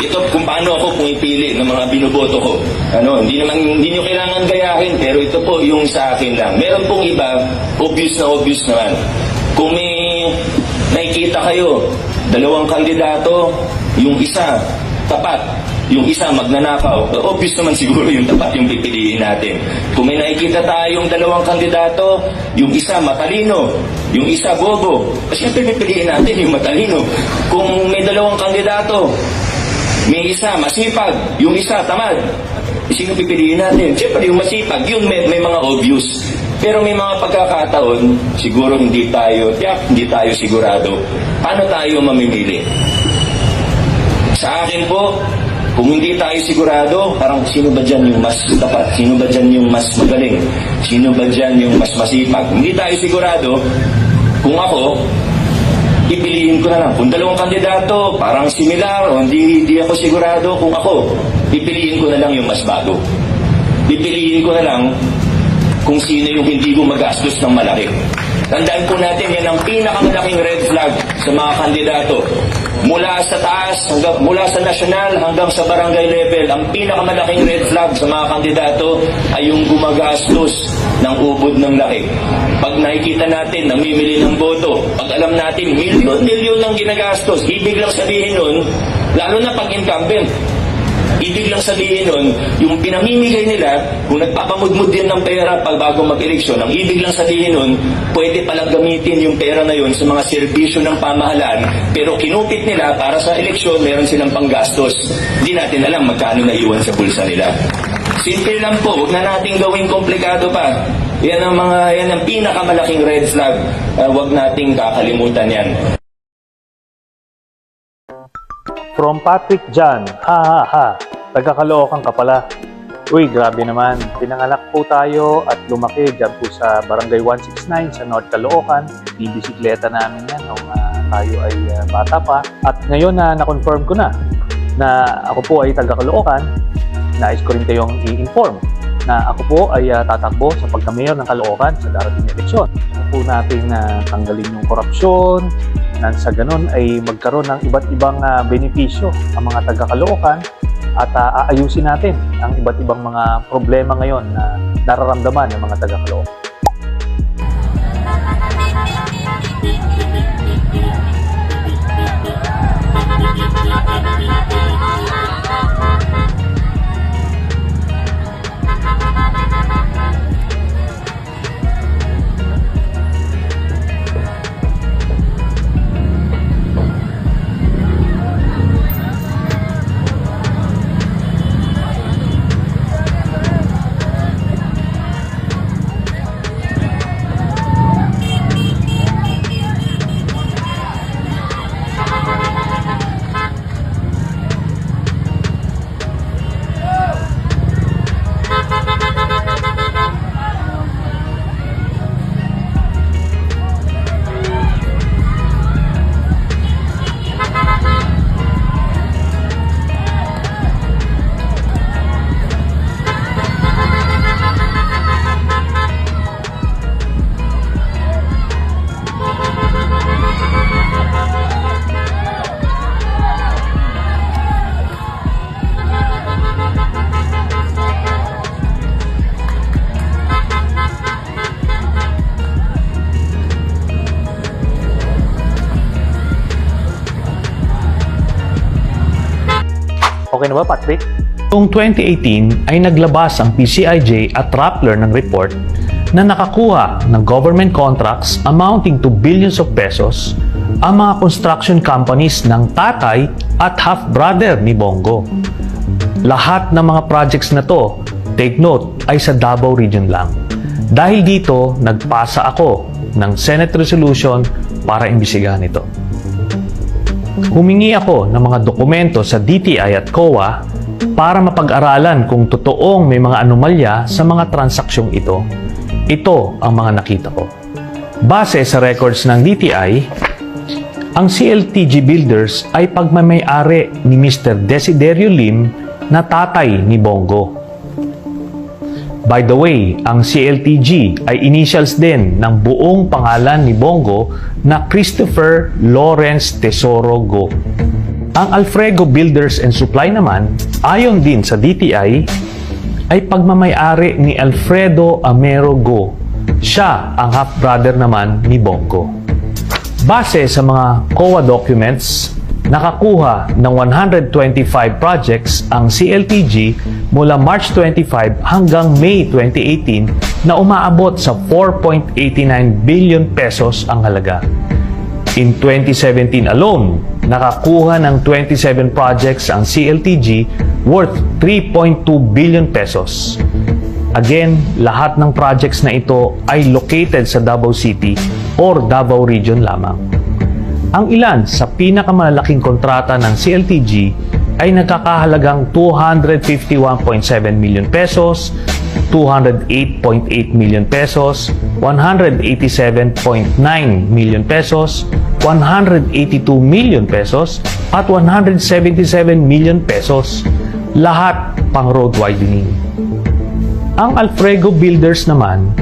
Ito kung paano ako pumipili ng mga binoboto ko. Hindi nyo kailangan gayahin, pero ito po yung sa akin lang. Meron pong iba, obvious naman. Kung may nakikita kayo, dalawang kandidato, yung isa tapat, yung isa magnanakaw, obvious naman siguro yung tapat yung pipiliin natin. Kung may nakikita tayong dalawang kandidato, yung isa matalino, yung isa bobo, siyempre pipiliin natin yung matalino. Kung may dalawang kandidato, may isa masipag, yung isa tamad, sino pipiliin natin? Siyempre yung masipag, yun may mga obvious. Pero may mga pagkakataon, siguro hindi tayo sigurado. Paano tayo mamimili? Sa akin po, kung hindi tayo sigurado, parang sino ba dyan yung mas tapat? Sino ba dyan yung mas magaling? Sino ba dyan yung mas masipag? Hindi tayo sigurado. Kung ako, pipiliin ko na lang. Kung dalawang kandidato, parang similar, o hindi ako sigurado. Kung ako, pipiliin ko na lang yung mas bago. Pipiliin ko na lang kung sino yung hindi gumagastos ng malaki. Tandaan po natin, yan ang pinakamalaking red flag sa mga kandidato. Mula sa taas, mula sa nasyonal hanggang sa barangay level, ang pinakamalaking red flag sa mga kandidato ay yung gumagastos ng ubod ng laki. Pag nakikita natin, namimili ng boto, pag alam natin, milyon lang ginagastos, ibig lang sabihin nun, lalo na pag incumbent, ibig lang sabihin nun, yung pinamimigay nila, kung nagpapamudmud din ng pera pag bago mag-eleksyon, ang ibig lang sabihin nun, pwede palang gamitin yung pera na yun sa mga serbisyo ng pamahalaan, pero kinupit nila para sa eleksyon, meron silang panggastos. Hindi natin alam magkano na iwan sa bulsa nila. Simple lang po, huwag na nating gawing komplikado pa. Yan ang pinakamalaking red flag. Huwag nating kakalimutan yan. From Patrick John, taga-Caloocan ka pala. Uy, grabe naman. Pinanganak po tayo at lumaki dyan po sa Barangay 169 sa North Caloocan. Bibisikleta namin yan nung tayo ay bata pa. At ngayon na-confirm ko na ako po ay taga-Caloocan. Nais ko rin kayong i-inform na ako po ay tatakbo sa pagka-mayor ng Caloocan sa darating na eleksyon. Gusto po natin tanggalin yung korupsyon, nang sa ganun ay magkaroon ng iba't ibang benepisyo ang mga taga-Caloocan at aayusin natin ang iba't ibang mga problema ngayon na nararamdaman ng mga taga-Caloocan. Okay na ba, Patrick? Noong 2018 ay naglabas ang PCIJ at Rappler ng report na nakakuha ng government contracts amounting to billions of pesos ang mga construction companies ng tatay at half-brother ni Bongo. Lahat ng mga projects na to, take note, ay sa Davao Region lang. Dahil dito, nagpasa ako ng Senate resolution para imbisigahan ito. Humingi ako ng mga dokumento sa DTI at COA para mapag-aralan kung totoong may mga anomalya sa mga transaksyong ito. Ito ang mga nakita ko. Base sa records ng DTI, ang CLTG Builders ay pagmamay-ari ni Mr. Desiderio Lim na tatay ni Bongo. By the way, ang CLTG ay initials din ng buong pangalan ni Bongo na Christopher Lawrence Tesoro Go. Ang Alfrego Builders and Supply naman, ayon din sa DTI, ay pagmamayari ni Alfredo Amero Go. Siya ang half-brother naman ni Bongo. Base sa mga COA documents, nakakuha ng 125 projects ang CLTG mula March 25 hanggang May 2018 na umaabot sa 4.89 billion pesos ang halaga. In 2017 alone, nakakuha ng 27 projects ang CLTG worth 3.2 billion pesos. Again, lahat ng projects na ito ay located sa Davao City or Davao Region lamang. Ang ilan sa pinakamalalaking kontrata ng CLTG ay nagkakahalagang 251.7 million pesos, 208.8 million pesos, 187.9 million pesos, 182 million pesos, at 177 million pesos. Lahat pang road widening. Ang Alfrego Builders naman,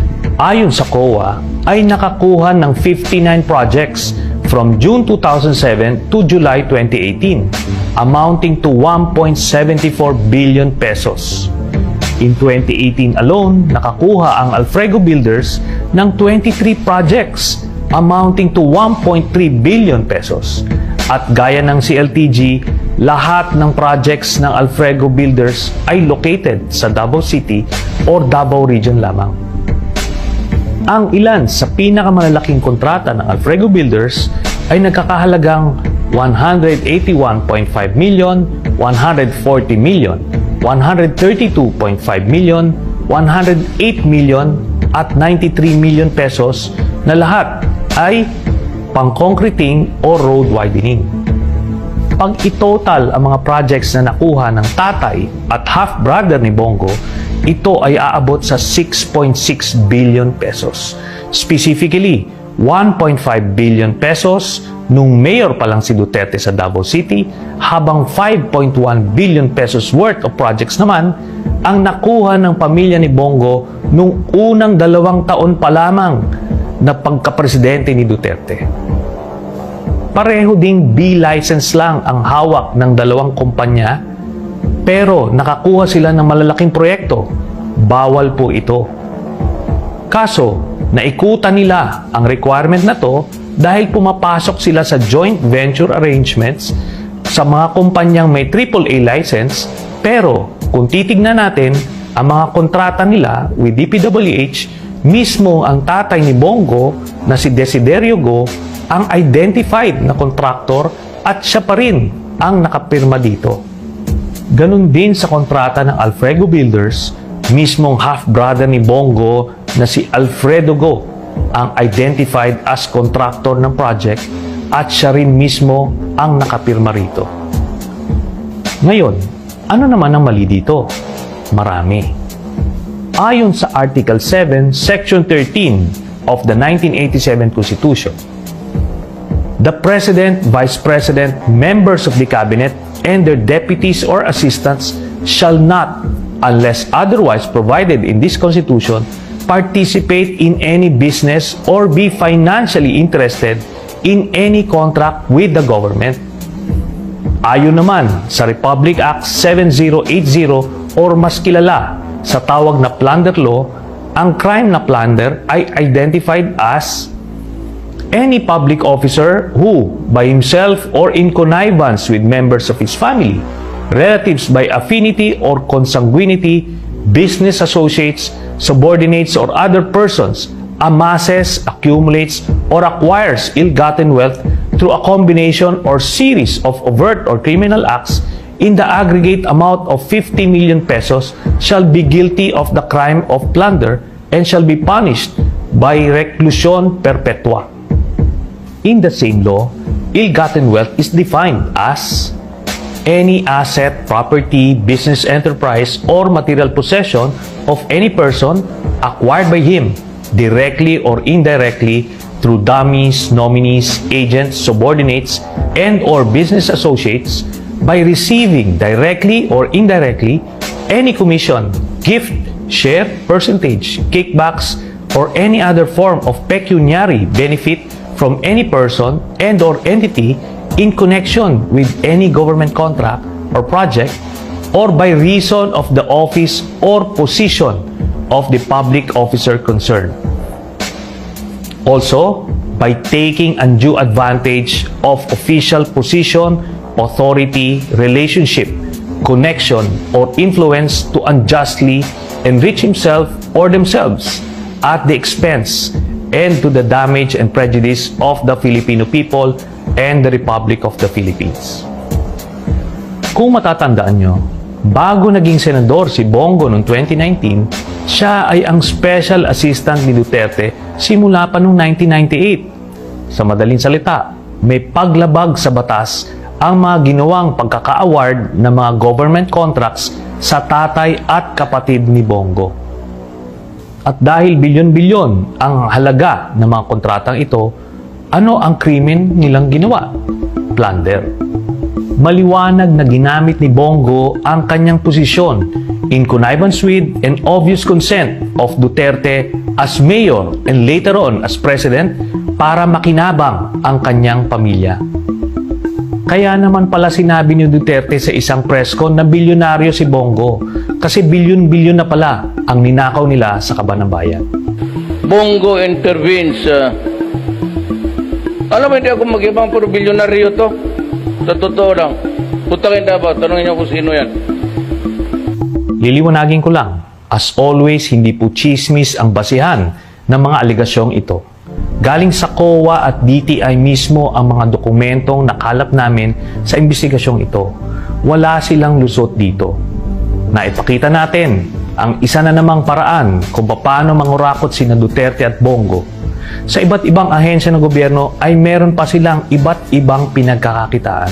ayon sa COA, ay nakakuha ng 59 projects from June 2007 to July 2018, amounting to 1.74 billion pesos. In 2018 alone, nakakuha ang Alfrego Builders ng 23 projects amounting to 1.3 billion pesos. At gaya ng CLTG, lahat ng projects ng Alfrego Builders ay located sa Davao City or Davao Region lamang. Ang ilan sa pinakamalalaking kontrata ng Alfrego Builders ay nagkakahalagang 181.5 million, 140 million, 132.5 million, 108 million, at 93 million pesos na lahat ay pang-concreting o road widening. Pag itotal ang mga projects na nakuha ng tatay at half-brother ni Bongo, ito ay aabot sa 6.6 billion pesos. Specifically, 1.5 billion pesos nung mayor pa lang si Duterte sa Davao City, habang 5.1 billion pesos worth of projects naman ang nakuha ng pamilya ni Bongo nung unang 2 taon pa lamang na pagkapresidente ni Duterte. Pareho ding B-license lang ang hawak ng 2 kumpanya, pero nakakuha sila ng malalaking proyekto. Bawal po ito. Kaso, naikutan nila ang requirement na to dahil pumapasok sila sa joint venture arrangements sa mga kumpanyang may AAA license, pero kung titignan natin ang mga kontrata nila with DPWH, mismo ang tatay ni Bongo na si Desiderio Go ang identified na contractor at siya pa rin ang nakapirma dito. Ganon din sa kontrata ng Alfrego Builders, mismong half-brother ni Bongo na si Alfredo Go ang identified as contractor ng project at siya rin mismo ang nakapirma rito. Ngayon, ano naman ang mali dito? Marami. Ayon sa Article 7, Section 13 of the 1987 Constitution, the President, Vice President, members of the Cabinet, and their deputies or assistants shall not, unless otherwise provided in this Constitution, participate in any business or be financially interested in any contract with the government. Ayon naman sa Republic Act 7080 or mas kilala sa tawag na plunder law, ang crime na plunder ay identified as any public officer who, by himself or in connivance with members of his family, relatives by affinity or consanguinity, business associates, subordinates, or other persons, amasses, accumulates, or acquires ill-gotten wealth through a combination or series of overt or criminal acts in the aggregate amount of 50 million pesos shall be guilty of the crime of plunder and shall be punished by reclusion perpetua. In the same law, ill-gotten wealth is defined as any asset, property, business enterprise, or material possession of any person acquired by him directly or indirectly through dummies, nominees, agents, subordinates, and or business associates by receiving directly or indirectly any commission, gift, share, percentage, kickbacks, or any other form of pecuniary benefit from any person and or entity in connection with any government contract or project or by reason of the office or position of the public officer concerned. Also, by taking undue advantage of official position, authority, relationship, connection, or influence to unjustly enrich himself or themselves at the expense and to the damage and prejudice of the Filipino people and the Republic of the Philippines. Kung matatandaan nyo, bago naging senador si Bongo noong 2019, siya ay ang special assistant ni Duterte simula pa noong 1998. Sa madaling salita, may paglabag sa batas ang mga ginawang pagkaka-award ng mga government contracts sa tatay at kapatid ni Bongo. At dahil bilyon-bilyon ang halaga ng mga kontratang ito, ano ang krimen nilang ginawa? Plunder. Maliwanag na ginamit ni Bongo ang kanyang posisyon in connivance with and obvious consent of Duterte as mayor and later on as president para makinabang ang kanyang pamilya. Kaya naman pala sinabi ni Duterte sa isang press con na bilyonaryo si Bongo kasi bilyon-bilyon na pala ang ninakaw nila sa Kaban ng Bayan. Bongo intervenes. Alam mo, hindi ako mag-ibang pero bilyonaryo to. Sa totoo lang. Putakin dapat, tanongin niyo kung sino yan. Liliwanagin ko lang, as always, hindi po chismis ang basihan ng mga aligasyong ito. Galing sa COA at DTI mismo ang mga dokumentong nakalap namin sa investigasyong ito. Wala silang lusot dito. Naipakita natin ang isa na namang paraan kung paano mangurakot sina Duterte at Bongo. Sa iba't ibang ahensya ng gobyerno ay meron pa silang iba't ibang pinagkakakitaan.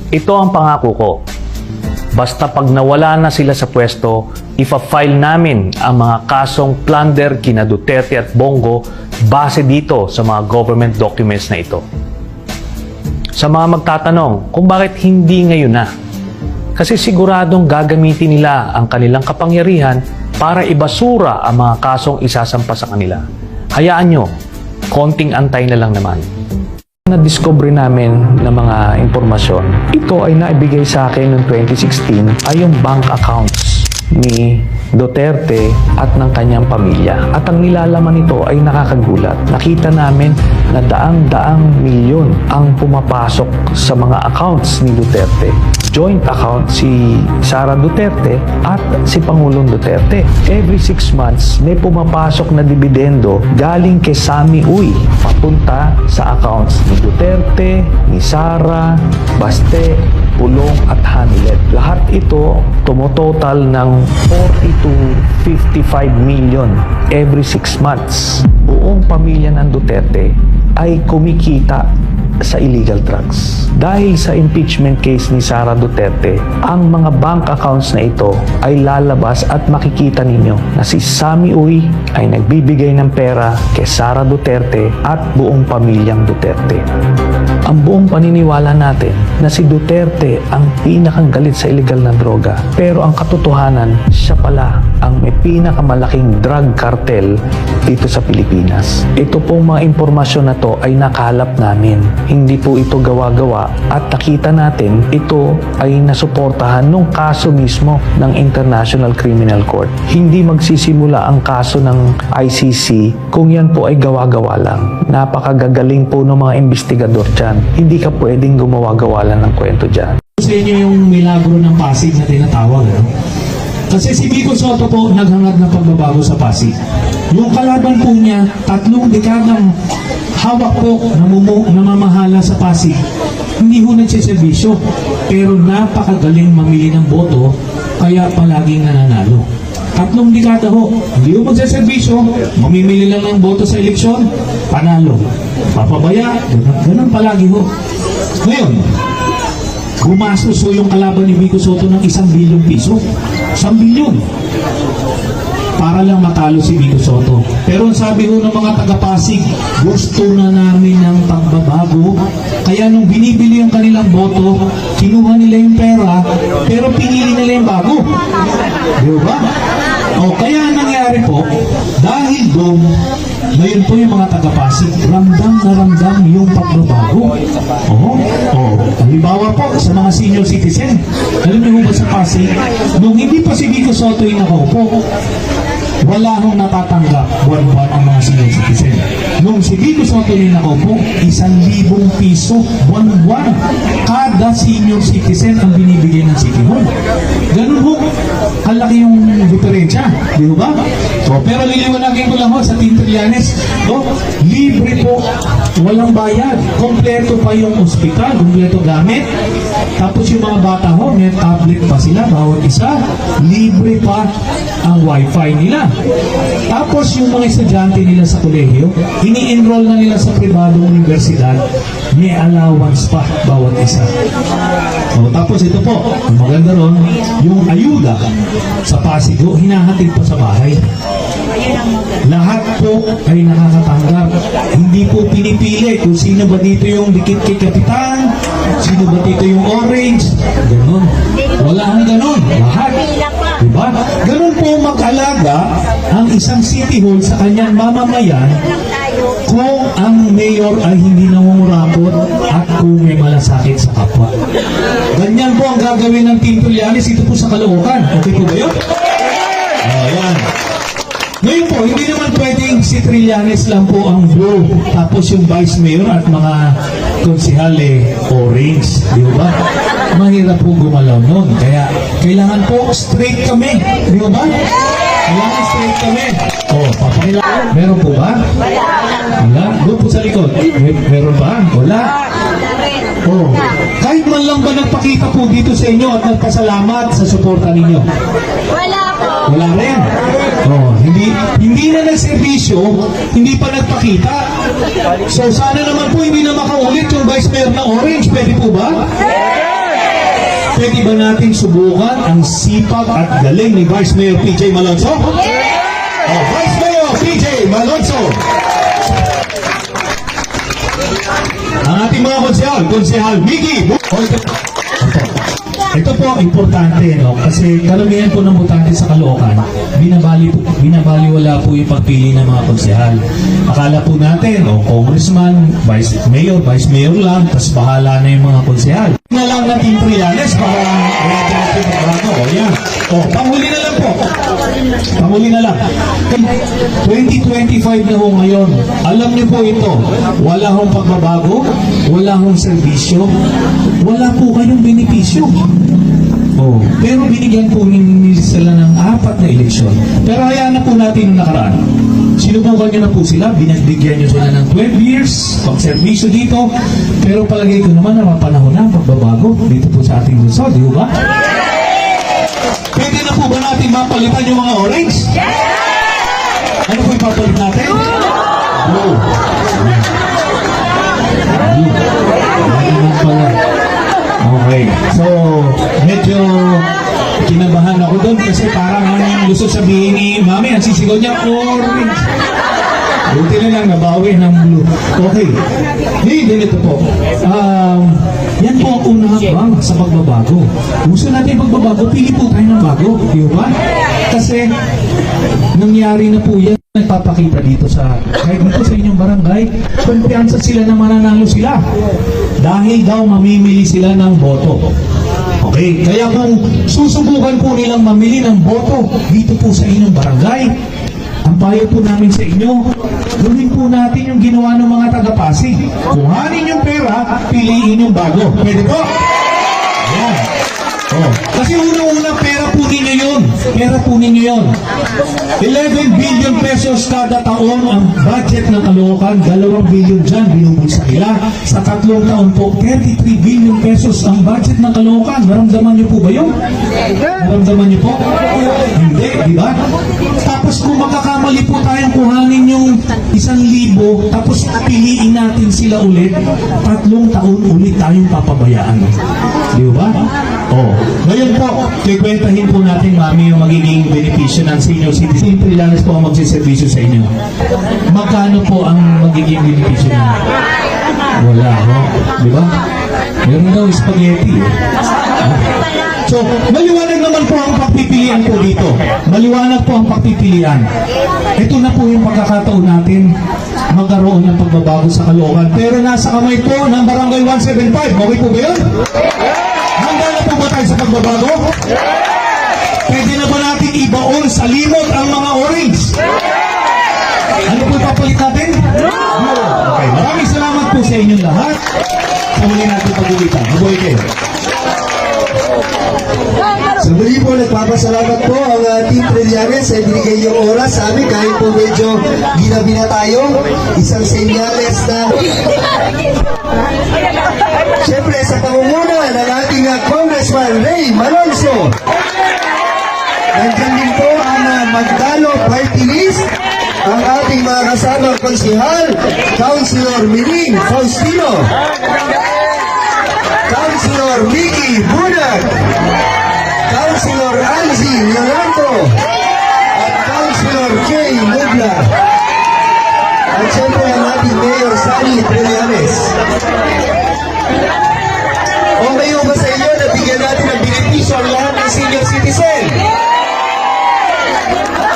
Ito ang pangako ko. Basta pag nawala na sila sa pwesto, ipa-file namin ang mga kasong plunder kina Duterte at Bongo base dito sa mga government documents na ito. Sa mga magtatanong kung bakit hindi ngayon na, kasi siguradong gagamitin nila ang kanilang kapangyarihan para ibasura ang mga kasong isasampa sa kanila. Hayaan nyo, konting antay na lang naman. Na-discover namin ng mga impormasyon, ito ay naibigay sa akin noong 2016 ay yung bank accounts ni Duterte at ng kanyang pamilya. At ang nilalaman nito ay nakakagulat. Nakita namin na daang-daang milyon ang pumapasok sa mga accounts ni Duterte. Joint account si Sara Duterte at si Pangulong Duterte. Every 6 months, may pumapasok na dividendo galing kay Sammy Uy papunta sa accounts ni Duterte, ni Sara, Baste, Pulong at Hanilet. Lahat ito tumototal ng 40 to 55 million every 6 months. Buong pamilya ng Duterte ay kumikita sa illegal drugs. Dahil sa impeachment case ni Sara Duterte, ang mga bank accounts na ito ay lalabas at makikita ninyo na si Sammy Uy ay nagbibigay ng pera kay Sara Duterte at buong pamilyang Duterte. Ang buong paniniwala natin na si Duterte ang pinakang galit sa illegal na droga, pero ang katotohanan, siya pala ang may pinakamalaking drug cartel dito sa Pilipinas. Ito pong mga impormasyon na to ay nakalap namin. Hindi po ito gawa-gawa at nakita natin ito ay nasuportahan nung kaso mismo ng International Criminal Court. Hindi magsisimula ang kaso ng ICC kung yan po ay gawa-gawa lang. Napakagagaling po ng mga investigador dyan. Hindi ka pwedeng gumawa-gawa lang ng kwento dyan. Sa inyo yung milagro ng Pasig na tinatawag, ano? Kasi si Vico Soto po naghangad ng pagbabago sa Pasig. Yung kalaban po niya, 3 dekadang hawak po, namamahala sa Pasig. Hindi ho nagsiservisyo, pero napakagaling mamili ng boto, kaya palaging nananalo. 3 dekada ho, hindi ho magsiservisyo, mamimili lang ng boto sa eleksyon, panalo. Papabaya, ganun palagi ho. Ngayon, gumastos ho yung kalaban ni Vico Soto ng 1 bilyong piso. 1 bilyon. Para lang matalo si Vico Soto. Pero sabi ho ng mga taga-Pasig, gusto na namin ng pagbabago. Kaya nung binibili yung kanilang boto, kinuha nila yung pera, pero pinili nila yung bago. Di ba? O, kaya nangyari po, dahil doon, Ngayon po yung mga taga-Pasig, ramdam na ramdam yung pagbabago. Halimbawa po, sa mga senior citizen, alam niyo ba sa Pasig, nung hindi pa si Vico Soto yung nakaupo, wala hong natatanggap buwan-buwan ang mga senior citizen. Nung si Vico Soto yung nakaupo, 1,000 piso buwan-buwan kada senior citizen ang binibigay ng City Hall. Ganun ho, kalaki yung diferensya, di ba? Pero liliwanagin ko lang ho sa Team Trillanes, libre po, walang bayad, kompleto pa yung ospital, kompleto gamit. Tapos yung mga bata ho, may tablet pa sila, bawat isa, libre pa ang wifi nila. Tapos yung mga estudyante nila sa kolehiyo, ini-enroll na nila sa pribadong universidad, may allowance pa bawat isa. Tapos ito po, ang maganda ron, yung ayuda sa Pasig, hinahatid pa sa bahay. Lahat po ay nakakatanggap. Hindi po pinipili kung sino ba dito yung dikit kay Kapitan, sino ba dito yung orange, ganun. Wala hang ganun. Lahat. Diba? Ganun po mag-alaga ang isang city hall sa kanyang mamamayan kung ang mayor ay hindi nangungurakot at kung may malasakit sa kapwa. Ganyan po ang gagawin ng Team Trillanes. Ito po sa Caloocan. Okay po ba yun? Ayan. Ngayon po, hindi naman pwedeng si Trillanes lang po ang blue, tapos yung vice mayor at mga konsehal orange, di ba? Mahirap po gumalaw nun. Kaya kailangan po straight kami, di ba? Kailangan straight kami. Papakilala. Meron po ba? Wala. Doon po sa likod. Meron ba? Wala. Kahit man lang ba nagpakita po dito sa inyo at nagpasalamat sa suporta ninyo? Wala po. Wala rin. Hindi na nagservisyo, hindi pa nagpakita. So sana naman po hindi na makaulit yung vice mayor na orange. Pwede po ba? Pwede ba natin subukan ang sipag at galing ni Vice Mayor PJ Malonzo? Vice Mayor PJ Malonzo. Ang ating mga konsehal, Mickey. Ito po, importante, kasi karamihan po ng botante sa Caloocan, binabaliwala po yung pagpili ng mga konsehal. Akala po natin, congressman, vice mayor lang, tas bahala na yung mga konsehal. Na lang ng Team Trillanes para panghuli na lang po. Panghuli na lang. 2025 na ho ngayon. Alam niyo po ito, wala hong pagbabago, wala hong serbisyo, wala po kayong benepisyo. Pero binigyan po sila ng 4 na eleksyon. Pero hayaan na po natin yung nakaraan. Sinubukan nyo na po sila, binagbigyan nyo sila ng 12 years, pag-servisyo dito. Pero palagay ko naman na mapanahon na pagbabago dito po sa ating lungsod, di ba? Pwede na po ba natin mapalitan yung mga orange? Ano po ipapalit natin? Okay. So, medyo kinabahan ako doon kasi parang ang gusto sabihin ni Mami, ang sisigaw niya, orange. Buti na lang, nabawi ng blue. Okay. Ganito po. Yan po ang unang hakbang sa pagbabago. Gusto natin pagbabago, pili po tayo ng bago. Di ba? Kasi, nangyari na po yan. Nagpapakita dito kahit dito sa inyong barangay, kumpiyansa sila na mananalo sila. Dahil daw mamimili sila ng boto. Okay, kaya kung susubukan po nilang mamili ng boto dito po sa inyong barangay, ang payo po namin sa inyo, gawin po natin yung ginawa ng mga taga-Pasig. Kuhanin yung pera, piliin yung bago. Pwede po? Ayan. Kasi unang-unang pera po ninyo yun. Pera po ninyo yun. 11 billion pesos kada taon ang budget ng Caloocan. 2 billion dyan binubulsa nila. Sa 3 taon po, 33 billion pesos ang budget ng Caloocan. Naramdaman niyo po ba yun? Naramdaman niyo po? Hindi, di ba? Tapos kung makakamali po tayong kuhanin yung 1,000, tapos piliin natin sila ulit, 3 taon ulit tayong papabayaan. Di ba? Ngayon po, kikwentahin po natin, Mami, yung magiging benepisyo ng senior citizen. Trillanes po ang magsiservisyo sa inyo. Magkano po ang magiging benepisyo niyo? Wala, di ba? Meron daw spaghetti. So, maliwanag naman po ang pagpipilian po dito. Maliwanag po ang pagpipilian. ito na po yung pagkakataon natin magkaroon ng pagbabago sa Caloocan. Pero nasa kamay po ng Barangay 175. Okay po ba yun? Handa na po ba tayo sa pagbabago? Pwede na ba natin ibaon sa limot ang mga orange? Ano po ipapalit natin? Okay, maraming salamat po sa inyong lahat. Sa muli natin pag-ulitan. Mabuhay kayo. Sa muli po, nagpapasalamat po ang Team Trillanes sa binigay niyong oras sa amin kahit po medyo ginabi na tayo. Isang senyales na siyempre sa pangunguna ng ating Congressman Ray Malonzo. Nandiyan din po ang Magdalo Party List, ang ating mga kasamang konsihal, Councilor Miling Faustino, Councilor Mickey Bunag, Councilor Angie Leonardo, at Councilor Kay Mugla. At siyempre ang ating Mayor Sally Trillanes. Okay ba sa inyo na bigyan natin ng benepisyo ang lahat ng senior citizen?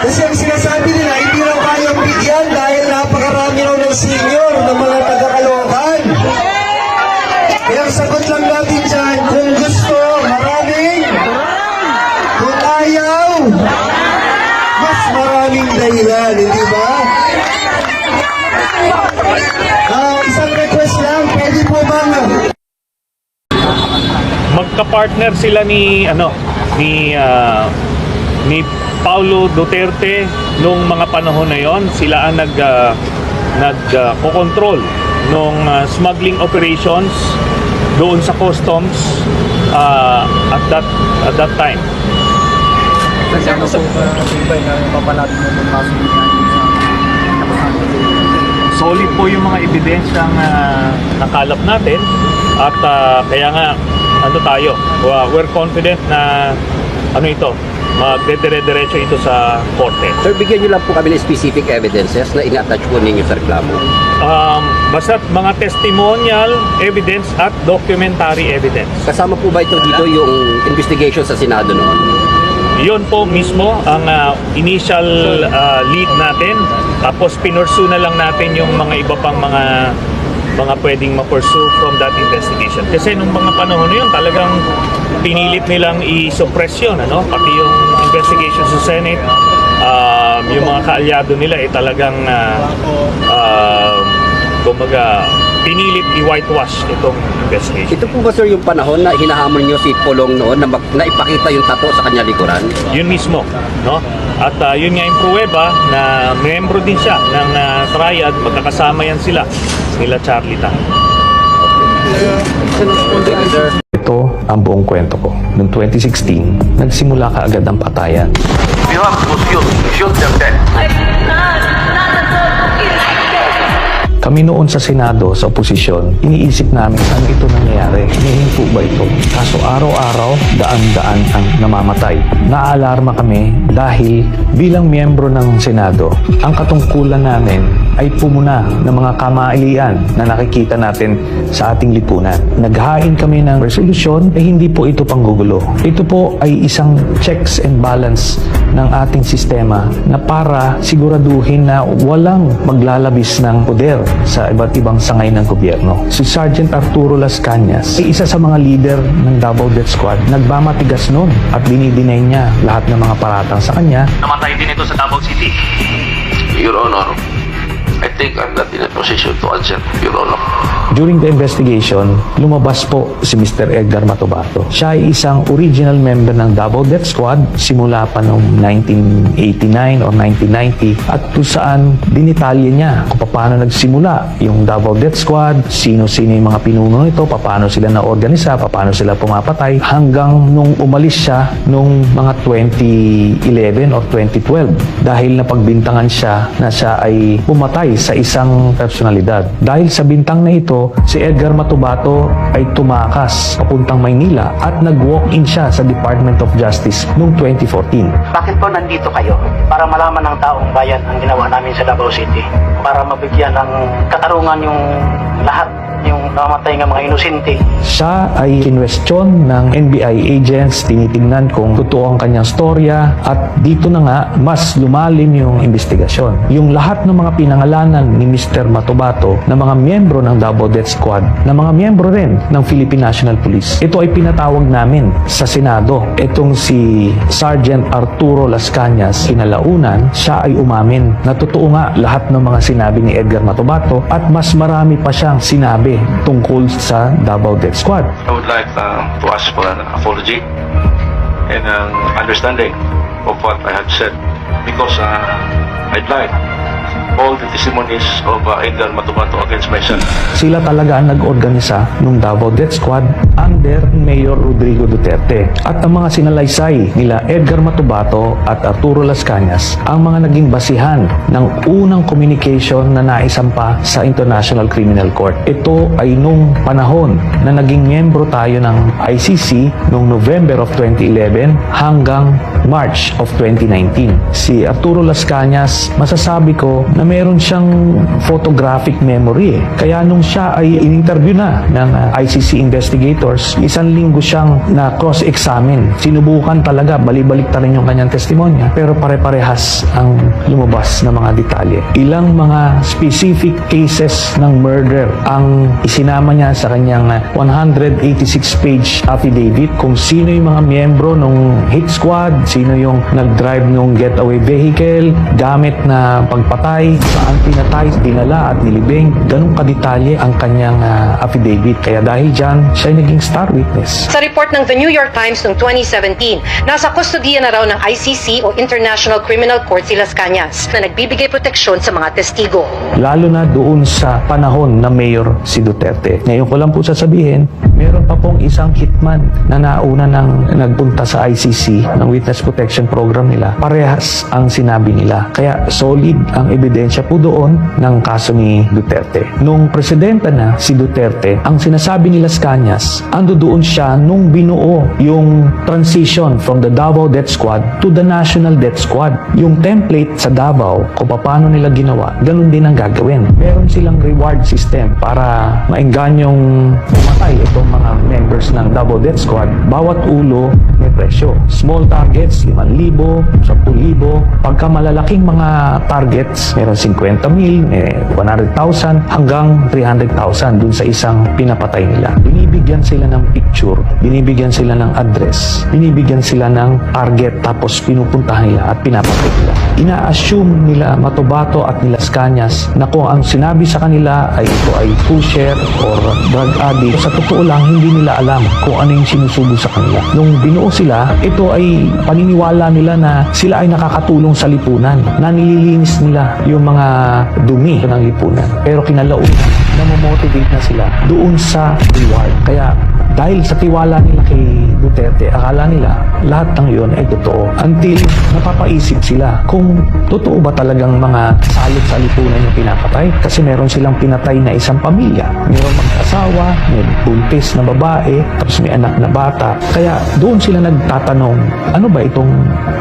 Kasi ang sinasabi nila, hindi raw kayang bigyan dahil napakarami raw ng senior ng mga taga-Caloocan. Kaya ang sagot lang natin dyan, kung gusto, maraming. Kung ayaw, mas maraming dahilan, hindi ba? Isang request lang, pwede po bang Magka-partner sila ni Paulo Duterte nung mga panahon na yon. Sila ang nag-control nung smuggling operations doon sa customs at that time. Solid po yung mga ebidensyang nakalap natin at kaya nga we're confident na magdedire-diretso ito sa korte. Sir, bigyan niyo lang po kami ng specific evidences na ina-attach po ninyo sa reklamo. Basta mga testimonial evidence at documentary evidence. Kasama po ba ito dito yung investigation sa Senado noon? Yun po mismo ang initial lead natin. Tapos pinursu na lang natin yung mga iba pang mga pwedeng ma-pursue from that investigation. Kasi nung mga panahon na yun, talagang pinilit nilang i-suppress yun, pati yung investigation sa Senate, yung mga kaalyado nila talagang pinilit i-whitewash itong investigation. Ito po ba, sir, yung panahon na hinahamon nyo si Polong noon na ipakita yung tato sa kanya likuran? Yun mismo, At yun nga yung pruweba na membro din siya ng triad, magkakasama yan sila, nila Charlie Tan. Ito ang buong kwento ko. Noong 2016, nagsimula kaagad ang patayan. Kami noon sa Senado, sa oposisyon, iniisip namin ano ito nangyayari. Hinihinto ba ito? Kaso araw-araw, daan-daan ang namamatay. Naaalarma kami dahil bilang miyembro ng Senado, ang katungkulan namin ay pumuna ng mga kamailian na nakikita natin sa ating lipunan. Naghain kami ng resolusyon, hindi po ito panggugulo. Ito po ay isang checks and balance ng ating sistema na para siguraduhin na walang maglalabis ng poder sa iba't ibang sangay ng gobyerno. Si Sergeant Arturo Las Cañas ay isa sa mga leader ng Davao Death Squad. Nagmamatigas noon at dinidinay niya lahat ng mga paratang sa kanya. Namatay din ito sa Davao City. Your Honor, I think I'm not in a position to answer, Your Honor. During the investigation, lumabas po si Mr. Edgar Matubato. Siya ay isang original member ng Davao Death Squad simula pa noong 1989 or 1990 at kung saan dinitalye niya kung paano nagsimula yung Davao Death Squad, sino-sino yung mga pinuno nito, paano sila na-organisa, paano sila pumapatay hanggang nung umalis siya nung mga 2011 or 2012 dahil napagbintangan siya na siya ay pumatay sa isang personalidad. Dahil sa bintang na ito, si Edgar Matubato ay tumakas papuntang Maynila at nag-walk-in siya sa Department of Justice noong 2014. Bakit po nandito kayo? Para malaman ng taong bayan ang ginawa namin sa Davao City. Para mabigyan ng katarungan yung lahat yung namatay ng mga inosente. Siya ay kinwestiyon ng NBI agents, tinitingnan kung totoo ang kanyang storya at dito na nga mas lumalim yung investigasyon. Yung lahat ng mga pinangalanan ni Mr. Matubato na mga miyembro ng Davao Death Squad, na mga miyembro rin ng Philippine National Police, ito ay pinatawag namin sa Senado. Itong si Sergeant Arturo Las Cañas, kinalaunan, siya ay umamin na totoo nga lahat ng mga sinabi ni Edgar Matubato at mas marami pa siyang sinabi tungkol sa Davao Death Squad. I would like to ask for an apology and an understanding of what I have said because I'd like all the testimonies of Edgar Matubato against my son. Sila talaga ang nag-organisa ng Davao Death Squad under Mayor Rodrigo Duterte. At ang mga sinalaysay nila Edgar Matubato at Arturo Las Cañas ang mga naging basihan ng unang communication na naisampa sa International Criminal Court. Ito ay nung panahon na naging miyembro tayo ng ICC noong November of 2011 hanggang March of 2019. Si Arturo Las Cañas, masasabi ko na meron siyang photographic memory. Kaya nung siya ay in-interview na ng ICC investigators, 1 linggo siyang na cross-examine. Sinubukan talaga, balik-balik ta rin yung kanyang testimonya, pero pare-parehas ang lumabas na mga detalye. Ilang mga specific cases ng murder ang isinama niya sa kanyang 186-page affidavit kung sino yung mga miyembro ng hit squad, sino yung nag-drive ng getaway vehicle, gamit na pagpatay, saan pinatay, dinala at nilibing. Ganun kadetalye ang kanyang affidavit. Kaya dahil dyan, siya ay naging star witness. Sa report ng The New York Times noong 2017, nasa kustodiya na raw ng ICC o International Criminal Court si Las Cañas na nagbibigay proteksyon sa mga testigo. Lalo na doon sa panahon na mayor si Duterte. Ngayon ko lang po sasabihin, meron pa pong isang hitman na nauna nang nagpunta sa ICC ng Witness Protection Program nila. Parehas ang sinabi nila. Kaya solid ang ebidensya po doon ng kaso ni Duterte. Nung presidente na si Duterte, ang sinasabi ni Las Cañas, ando doon siya nung binuo yung transition from the Davao Death Squad to the National Death Squad. Yung template sa Davao, kung paano nila ginawa, ganun din ang gagawin. Meron silang reward system para maenganyong pumatay itong mga members ng Davao Death Squad. Bawat ulo may presyo. Small targets, 5,000, 10,000. Pagka malalaking mga targets, meron 50,000, 100,000 hanggang 300,000 dun sa isang pinapatay nila. Binibigyan sila ng picture, binibigyan sila ng address, binibigyan sila ng target, tapos pinupuntahan nila at pinapatay nila. Ina-assume nila Matubato at ni Las Cañas na kung ang sinabi sa kanila ay ito ay pusher or drug addict. Sa totoo lang, hindi nila alam kung ano yung sinusubo sa kanila. Nung binuo sila, ito ay paniniwala nila na sila ay nakakatulong sa lipunan, na nililinis nila yung mga dumi ng lipunan. Pero kinalaunan, namomotivate na sila doon sa reward. Kaya dahil sa tiwala nila kay Duterte, akala nila lahat ng yun ay totoo. Until napapaisip sila kung totoo ba talagang mga salot sa lipunan yung pinapatay. Kasi meron silang pinatay na isang pamilya. Meron mag-asawa, may buntis na babae, tapos may anak na bata. Kaya doon sila nagtatanong, ano ba itong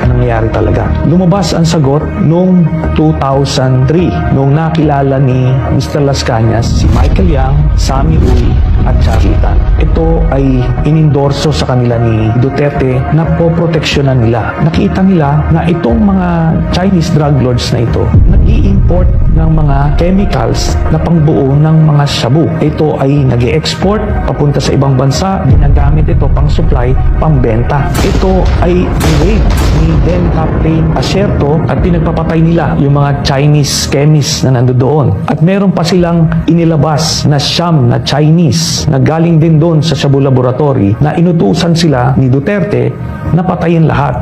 nangyayari talaga? Lumabas ang sagot noong 2003, noong nakilala ni Mr. Las Cañas si Michael Yang, Sammy Uy, at Charlie Tan. Ito ay inendorso sa kanila ni Duterte na poproteksyonan nila. Nakita nila na itong mga Chinese drug lords na ito nag-i-import ng mga chemicals na pangbuo ng mga shabu. Ito ay nag-i-export papunta sa ibang bansa, ginagamit ito pang supply, pambenta. Ito ay raid ni then Captain Asierto at pinagpapatay nila yung mga Chinese chemists na nandoon. At meron pa silang inilabas na siyam na Chinese na galing din doon sa Shabu Laboratory na inutusan sila ni Duterte na patayin lahat.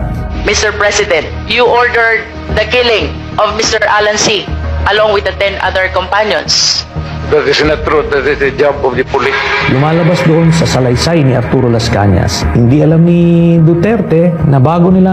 Mr. President, you ordered the killing of Mr. Alan C. along with the 10 other companions. That is not true. That is the job of the police. Lumalabas doon sa salaysay ni Arturo Las Cañas. Hindi alam ni Duterte na bago nila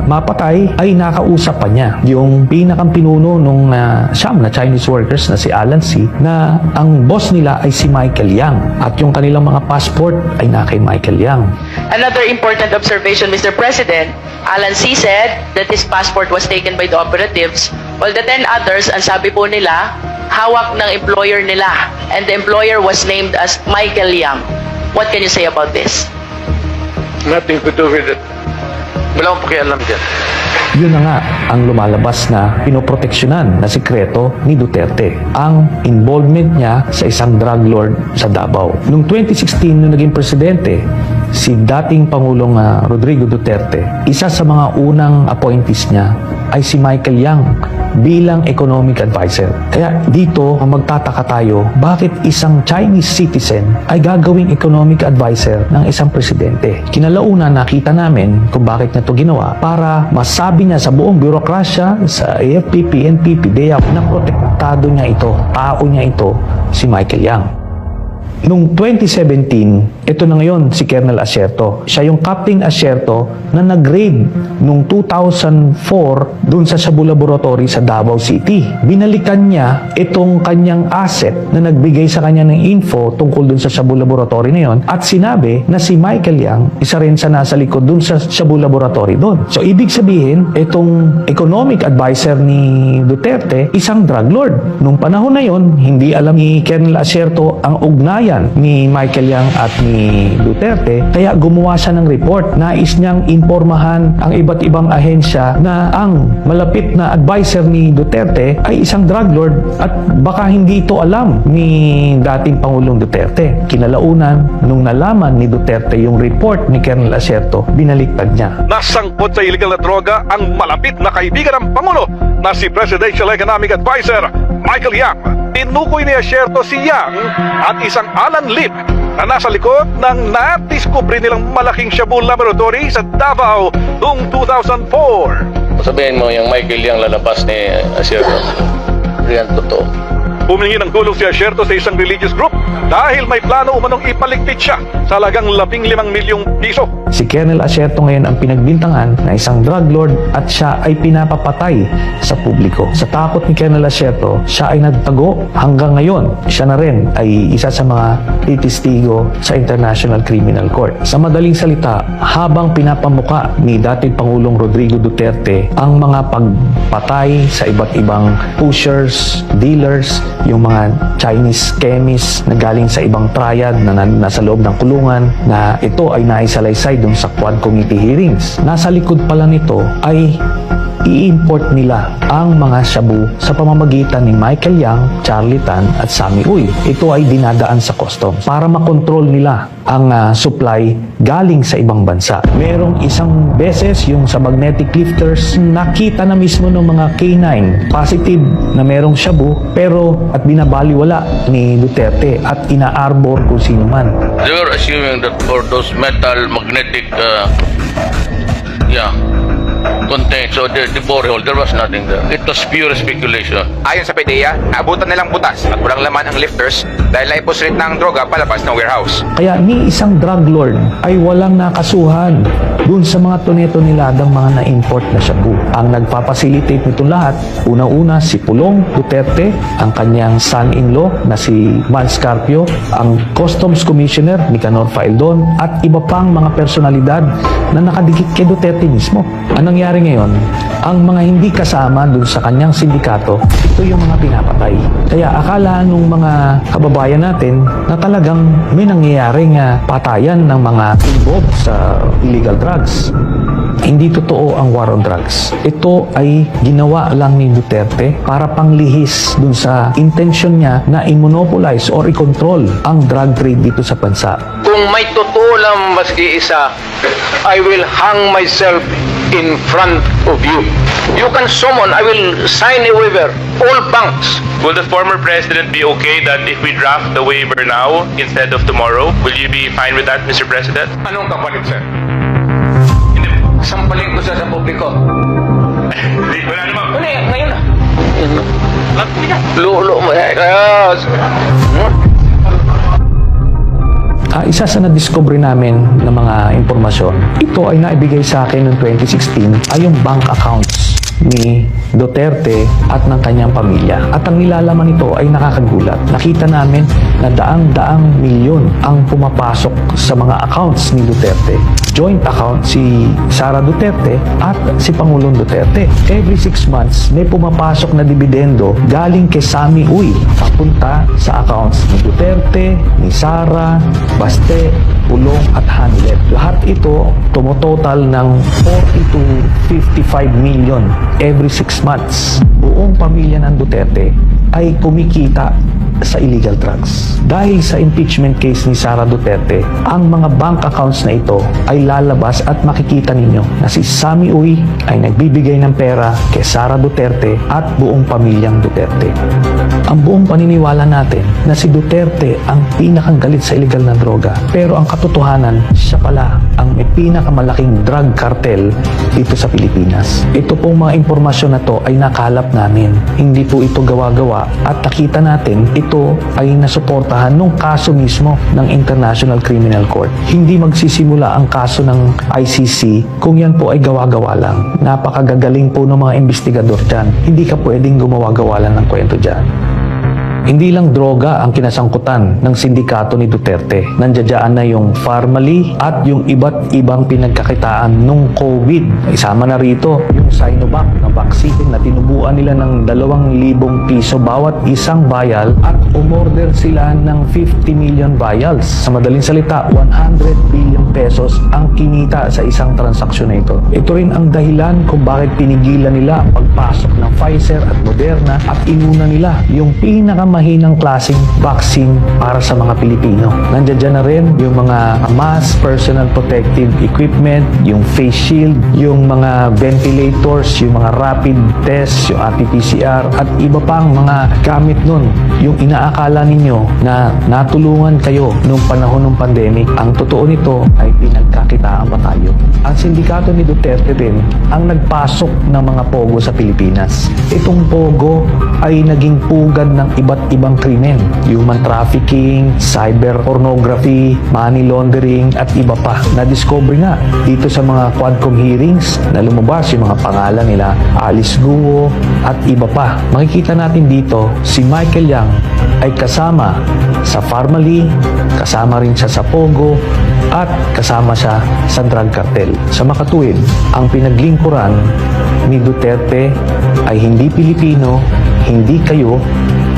mapatay ay nakausap pa niya yung pinakang pinuno nung siyam na Chinese workers na si Alan C. na ang boss nila ay si Michael Yang at yung kanilang mga passport ay na kay Michael Yang. Another important observation, Mr. President, Alan C. said that his passport was taken by the operatives, while the 10 others, ang sabi po nila, hawak ng employer nila. And the employer was named as Michael Yang. What can you say about this? Nothing to do with it. Wala akong pakialam dyan. Yun na nga ang lumalabas na pinoproteksyonan na sikreto ni Duterte, ang involvement niya sa isang drug lord sa Davao. Noong 2016, nung naging presidente, si dating Pangulong Rodrigo Duterte, isa sa mga unang appointees niya ay si Michael Yang bilang economic advisor. Kaya dito magtataka tayo, bakit isang Chinese citizen ay gagawing economic advisor ng isang presidente? Kinalauna nakita namin kung bakit niya ito ginawa para masabi niya sa buong bürokrasya, sa AFP, PNP, PDEA na protektado niya ito, tao niya ito, si Michael Yang. Noong 2017, ito na ngayon si Colonel Asierto. Siya yung Captain Asierto na nag-raid noong 2004 dun sa Shabu Laboratory sa Davao City. Binalikan niya itong kanyang asset na nagbigay sa kanya ng info tungkol dun sa Shabu Laboratory na yon at sinabi na si Michael Yang, isa rin sa nasa likod dun sa Shabu Laboratory doon. So, ibig sabihin, itong economic advisor ni Duterte, isang drug lord. Nung panahon na yon, hindi alam ni Colonel Asierto ang ugnayan ni Michael Yang at ni Duterte, kaya gumawa siya ng report. Nais niyang impormahan ang iba't ibang ahensya na ang malapit na advisor ni Duterte ay isang drug lord at baka hindi ito alam ni dating Pangulong Duterte. Kinalaunan, nung nalaman ni Duterte yung report ni Colonel Asierto, binaliktad niya. Nasangkot sa illegal na droga ang malapit na kaibigan ng Pangulo na si Presidential Economic Advisor Michael Yang. Tinukoy ni Asierto si Yang at isang Alan Lim na nasa likod ng nadiskubre nilang malaking Shabu Laboratory sa Davao noong 2004. Sabihin mo, yung Michael Yang lalabas ni Asierto. Yan totoo. Humingi ng tulong si Asierto sa isang religious group dahil may plano umanong ipaligpit siya sa halagang 15 milyong piso. Si Colonel Asierto ngayon ang pinagbintangan na isang drug lord at siya ay pinapapatay sa publiko. Sa takot ni Colonel Asierto, siya ay nagtago hanggang ngayon. Siya na rin ay isa sa mga titistigo sa International Criminal Court. Sa madaling salita, habang pinapamuka ni dating Pangulong Rodrigo Duterte ang mga pagpatay sa iba't ibang pushers, dealers, yung mga Chinese chemists na galing sa ibang triad na nasa loob ng kulungan na ito ay naisalaysay dun sa Quad Committee hearings. Nasa likod pala nito ay i-import nila ang mga shabu sa pamamagitan ni Michael Yang, Charlie Tan at Sammy Uy. Ito ay dinadaan sa customs para makontrol nila ang supply galing sa ibang bansa. Merong isang beses yung sa magnetic lifters, nakita na mismo ng mga K9 positive na merong shabu pero at binabaliwala ni Duterte at ina-arbor kung sino man. They were assuming that for those metal magnetic contained, so the borehole, there was nothing there. It was pure speculation. Ayon sa PDEA, naabutan nilang butas at walang laman ang lifters dahil naipusrit na ang droga palabas ng warehouse. Kaya ni isang drug lord ay walang nakasuhan dun sa mga tonetoneladang mga na-import na shabu. Ang nagpapasilitate nito lahat, una-una si Pulong Duterte, ang kanyang son-in-law na si Mans Carpio, ang Customs Commissioner Nicanor Faeldon, at iba pang mga personalidad na nakadikit kay Duterte mismo. Anong nangyari ngayon? Ang mga hindi kasama dun sa kanyang sindikato, ito yung mga pinapatay. Kaya akala nung mga kababayan natin na talagang may nangyayaring patayan ng mga involved sa illegal drugs. Hindi totoo ang war on drugs. Ito ay ginawa lang ni Duterte para panglihis dun sa intention niya na i-monopolize or i-control ang drug trade dito sa bansa. Kung may totoo lang maski isa, I will hang myself in front of you. You can summon, I will sign a waiver, all banks. Will the former president be okay that if we draft the waiver now instead of tomorrow? Will you be fine with that, Mr. President? Anong kapalit, sir? Sampaling ko sa publiko. Wala naman. Ngayon na. Lulo mo. Isa sa na-discover namin ng mga impormasyon, ito ay naibigay sa akin noong 2016 ay yung bank accounts ni Duterte at ng kanyang pamilya. At ang nilalaman nito ay nakakagulat. Nakita namin na daang-daang milyon ang pumapasok sa mga accounts ni Duterte. Joint account si Sara Duterte at si Pangulong Duterte. Every 6 months, may pumapasok na dividendo galing kay Sammy Uy papunta sa accounts ni Duterte, ni Sara, Baste, Pulong at Hanlet. Lahat ito tumototal ng 40 to 55 million every 6 months. Buong pamilya ng Duterte ay kumikita sa illegal drugs. Dahil sa impeachment case ni Sara Duterte, ang mga bank accounts na ito ay lalabas at makikita ninyo na si Sammy Uy ay nagbibigay ng pera kay Sara Duterte at buong pamilyang Duterte. Ang buong paniniwala natin na si Duterte ang pinakang galit sa illegal na droga, pero ang katotohanan, siya pala ang may pinakamalaking drug cartel dito sa Pilipinas. Ito pong mga impormasyon na to ay nakalap namin. Hindi po ito gawa-gawa at nakita natin ito ay nasuportahan nung kaso mismo ng International Criminal Court. Hindi magsisimula ang kaso ng ICC kung yan po ay gawa-gawa lang. Napakagagaling po ng mga investigador dyan. Hindi ka pwedeng gumawa-gawa lang ng kwento dyan. Hindi lang droga ang kinasangkutan ng sindikato ni Duterte. Nandiyan na yung Farmally at yung iba't ibang pinagkakitaan nung COVID. Isama na rito yung Sinovac na vaccine na tinubuan nila ng 2,000 piso bawat isang vial at umorder sila ng 50 million vials. Sa madaling salita, 100 billion pesos ang kinita sa isang transaksyon na ito. Ito rin ang dahilan kung bakit pinigilan nila ang pagpasok ng Pfizer at Moderna at inuna nila yung pinakamahinang klaseng vaccine para sa mga Pilipino. Nandiyan na rin yung mga mask, personal protective equipment, yung face shield, yung mga ventilators, yung mga rapid tests, yung RT-PCR at iba pang mga gamit nun. Yung inaakala ninyo na natulungan kayo nung panahon ng pandemic, ang totoo nito ay pinagkakitaan pa tayo. Ang sindikato ni Duterte din ang nagpasok ng mga pogo sa Pilipinas. Itong pogo ay naging pugad ng iba't ibang krimen. Human trafficking, cyber pornography, money laundering at iba pa. Na-discover nga dito sa mga Quadcom hearings na lumabas yung mga pangalan nila Alice Guo at iba pa. Makikita natin dito si Michael Yang ay kasama sa Farmally, kasama rin siya sa Pogo at kasama siya sa drug cartel. Sa makatuwid, ang pinaglingkuran ni Duterte ay hindi Pilipino, hindi kayo,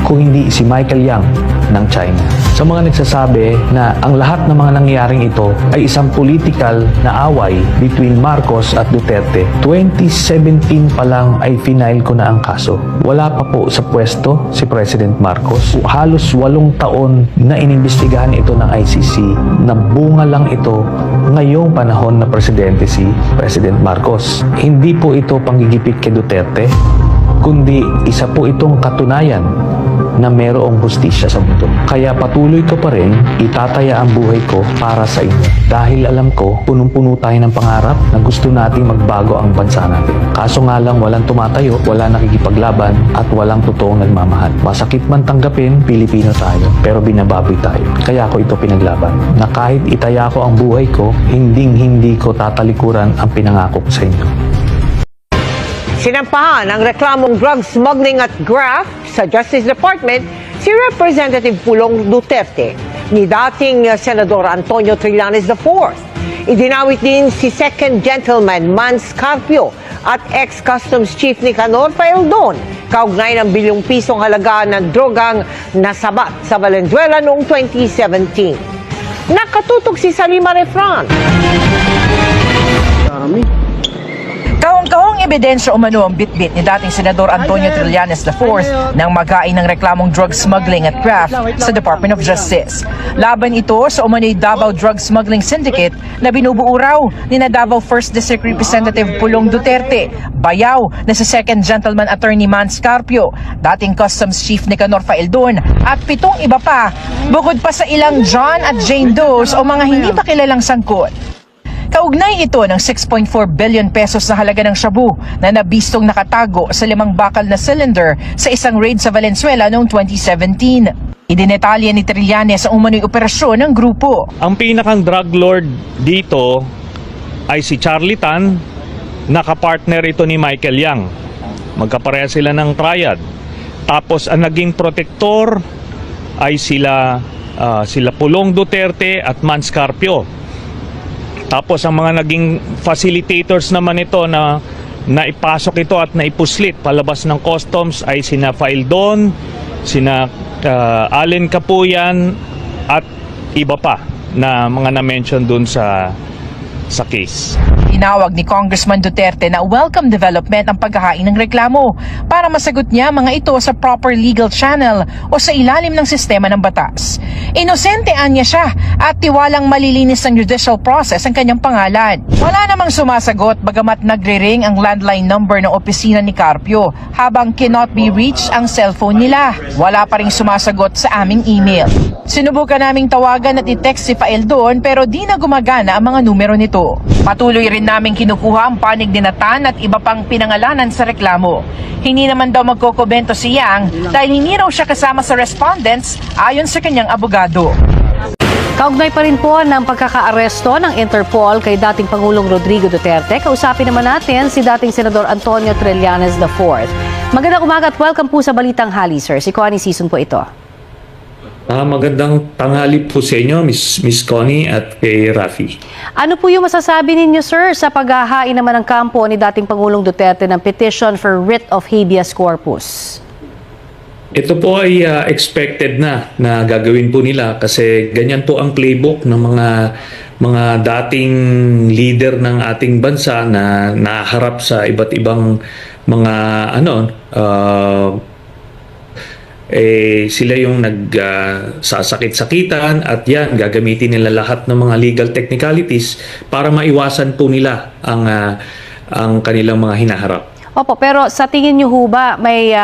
kung hindi si Michael Yang ng China. Sa mga nagsasabi na ang lahat ng mga nangyayaring ito ay isang political na away between Marcos at Duterte, 2017 pa lang ay final ko na ang kaso. Wala pa po sa pwesto si President Marcos. Halos 8 taon na inimbestigahan ito ng ICC. Nabunga lang ito ngayong panahon na presidente si President Marcos. Hindi po ito panggigipit kay Duterte, kundi isa po itong katunayan na mayroong hustisya sa mundo. Kaya patuloy ko pa rin itataya ang buhay ko para sa inyo. Dahil alam ko, punong-puno tayo ng pangarap na gusto nating magbago ang bansa natin. Kaso nga lang walang tumatayo, wala nakikipaglaban at walang totoong nagmamahal. Masakit man tanggapin, Pilipino tayo, pero binababoy tayo. Kaya ako ito pinaglaban. Na kahit itaya ko ang buhay ko, hindi ko tatalikuran ang pinangako ko sa inyo. Sinampahan ang reklamong drug smuggling at graft sa Justice Department si Representative Pulong Duterte ni dating Senador Antonio Trillanes IV. Idinawit din si Second Gentleman Mans Carpio at ex-Customs Chief Nicanor Paeldon kaugnay ng bilyong pisong halaga ng drogang nasabat sa Valenzuela noong 2017. Nakatutok si Salima Refran. Kahong-kahong ebidensya umano ang bitbit ni dating Senador Antonio Trillanes IV nang magain ng reklamong drug smuggling at graft sa Department of Justice. Laban ito sa umano'y Davao Drug Smuggling Syndicate na binubuo raw ni Davao 1st District Representative Pulong Duterte, bayaw na si Second Gentleman Attorney Mans Carpio, dating Customs Chief Nicanor Paeldon at 7 iba pa, bukod pa sa ilang John at Jane Does o mga hindi pa kilalang sangkot. Kaugnay ito ng 6.4 billion pesos na halaga ng shabu na nabistong nakatago sa 5 bakal na cylinder sa isang raid sa Valenzuela noong 2017. Idinetalya ni Trillanes ang umano'y operasyon ng grupo. Ang pinakang drug lord dito ay si Charlie Tan, nakapartner ito ni Michael Yang. Magkapareha sila ng triad. Tapos ang naging protektor ay sila Pulong Duterte at Mans Carpio. Tapos ang mga naging facilitators naman ito na naipasok ito at naipuslit palabas ng customs ay sina Faildon, sina Allen Capuyan at iba pa na mga na-mention dun sa case. Tinawag ni Congressman Duterte na welcome development ang paghahain ng reklamo para masagot niya mga ito sa proper legal channel o sa ilalim ng sistema ng batas. Inosentean niya siya at tiwalang malilinis ng judicial process ang kanyang pangalan. Wala namang sumasagot bagamat nagre-ring ang landline number ng opisina ni Carpio habang cannot be reached ang cellphone nila. Wala pa ring sumasagot sa aming email. Sinubukan naming tawagan at i-text si Faeldon pero di na gumagana ang mga numero nito. Patuloy rin naming kinukuha ang panig ni Natan at iba pang pinangalanan sa reklamo. Hindi naman daw magkokomento si Yang dahil hindi raw siya kasama sa respondents ayon sa kanyang abogado. Kaugnay pa rin po ng pagkakaaresto ng Interpol kay dating Pangulong Rodrigo Duterte, kausapin naman natin si dating Senador Antonio Trillanes IV. Magandang umaga at welcome po sa Balitang Hali, sir. Si Connie Season po ito. Magandang tanghali po sa inyo, Miss Connie at kay Rafi. Ano po yung masasabi ninyo, sir, sa paghahain naman ng kampo ni dating Pangulong Duterte ng petition for writ of habeas corpus? Ito po ay expected na gagawin po nila kasi ganyan po ang playbook ng mga dating leader ng ating bansa na naharap sa iba't ibang mga sila yung nagsasakit-sakitan at yan, gagamitin nila lahat ng mga legal technicalities para maiwasan po nila ang kanilang mga hinaharap. Opo, pero sa tingin niyo ho ba may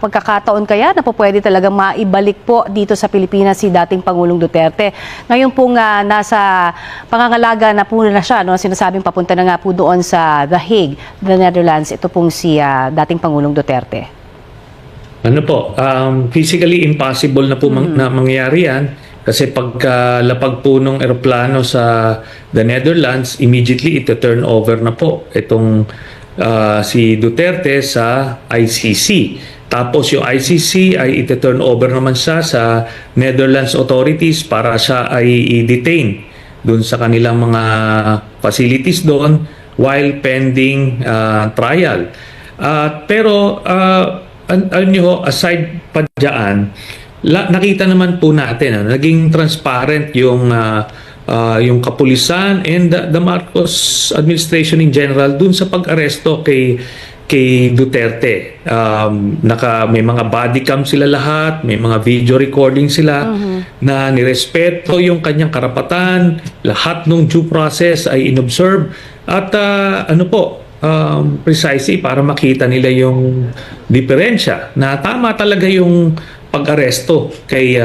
pagkakataon kaya na po pwede talagang maibalik po dito sa Pilipinas si dating Pangulong Duterte? Ngayon pong nasa pangangalaga na po na siya, no? Sinasabing papunta na nga po doon sa The Hague, the Netherlands, ito pong si dating Pangulong Duterte. Physically impossible na po na mangyari yan kasi pagkalapag po ng eroplano sa the Netherlands, immediately ito turn over na po itong si Duterte sa ICC. Tapos yung ICC ay ito turn over naman siya sa Netherlands authorities para siya ay i-detain doon sa kanilang mga facilities doon while pending trial. Pero aside pa dyan, nakita naman po natin, naging transparent yung kapulisan and the Marcos administration in general dun sa pag-aresto kay Duterte. May mga body cam sila lahat, may mga video recording sila na nirespeto yung kanyang karapatan, lahat ng due process ay inobserve at precisely para makita nila yung diferensya na tama talaga yung pag-aresto kay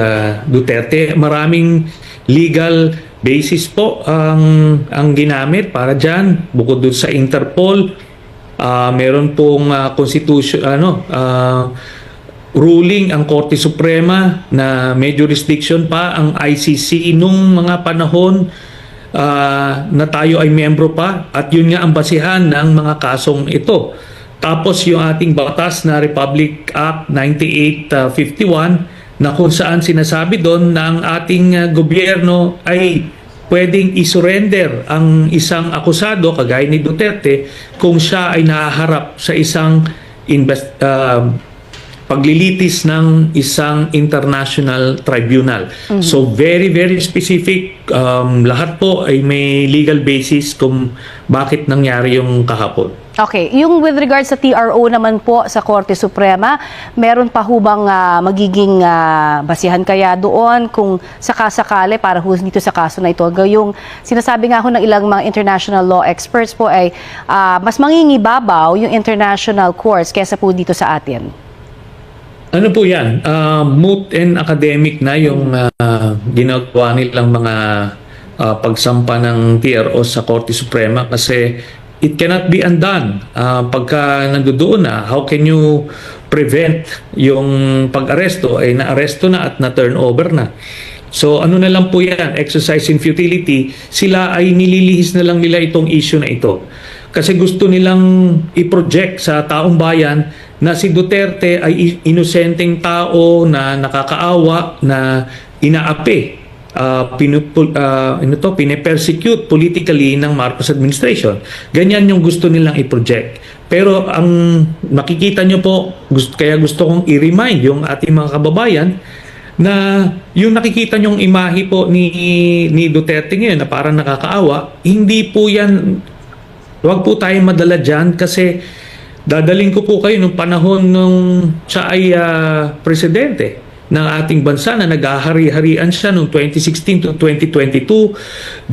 Duterte. Maraming legal basis po ang ginamit para dyan. Bukod dun sa Interpol, meron pong ruling ang Korte Suprema na may jurisdiction pa ang ICC nung mga panahon na tayo ay miyembro pa at yun nga ang basihan ng mga kasong ito. Tapos yung ating batas na Republic Act 9851 na kung saan sinasabi doon na ang ating gobyerno ay pwedeng isurrender ang isang akusado kagaya ni Duterte kung siya ay nahaharap sa isang paglilitis ng isang international tribunal. So very, very specific. Lahat po ay may legal basis kung bakit nangyari yung kahapon. Okay, yung with regards sa TRO naman po sa Korte Suprema, meron pa hubang magiging basihan kaya doon kung sakasakali para dito sa kaso na ito? Yung sinasabi nga ho ng ilang mga international law experts po ay mas mangingibabaw yung international courts kesa po dito sa atin. Ano po yan? Moot and academic na yung ginagawa nilang mga pagsampa ng TRO sa Korte Suprema kasi it cannot be undone. Pagka nandoon na, how can you prevent yung pag-aresto? Ay na-aresto na at na-turn over na. So ano na lang po yan, exercise in futility, sila ay nililihis na lang nila itong issue na ito. kasi gusto nilang i-project sa taong bayan na si Duterte ay inosenteng tao na nakakaawa, na inaapi, pine-persecute politically ng Marcos administration. Ganyan yung gusto nilang i-project. Pero ang makikita nyo po, kaya gusto kong i-remind yung ating mga kababayan na yung nakikita nyong imahe po ni Duterte ngayon na parang nakakaawa, hindi po yan, huwag po tayong madala dyan kasi dadaling ko po kayo nung panahon nung siya ay presidente ng ating bansa na naghahari-harian siya noong 2016 to 2022.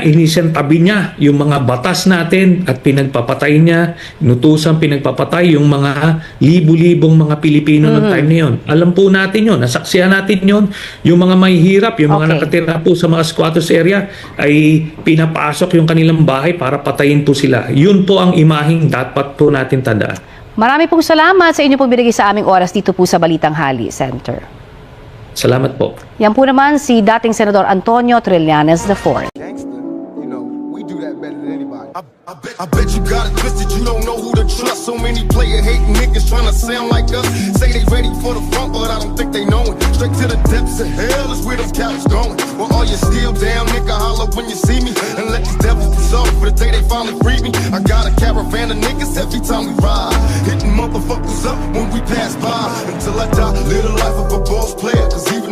Inisentabi niya yung mga batas natin at pinagpapatay niya, inutusan pinagpapatay yung mga libu-libong mga Pilipino noong time na yun. Alam po natin yun, nasaksihan natin yun, yung mga mahihirap, yung mga nakatira po sa mga squatters area ay pinapasok yung kanilang bahay para patayin po sila. Yun po ang imaheng dapat po natin tandaan. Marami pong salamat sa inyo pong binigay sa aming oras dito po sa Balitang Hali Center. Salamat po. Yan po naman si dating Senador Antonio Trillanes IV. I bet you got it twisted, you don't know who to trust. So many player hating niggas trying to sound like us. Say they ready for the front, but I don't think they know it. Straight to the depths of hell is where them cowards going. Well, all you still down, nigga, holler when you see me. And let these devils be sorry for the day they finally free me. I got a caravan of niggas every time we ride. Hitting motherfuckers up when we pass by. Until I die, live the life of a boss player. Cause even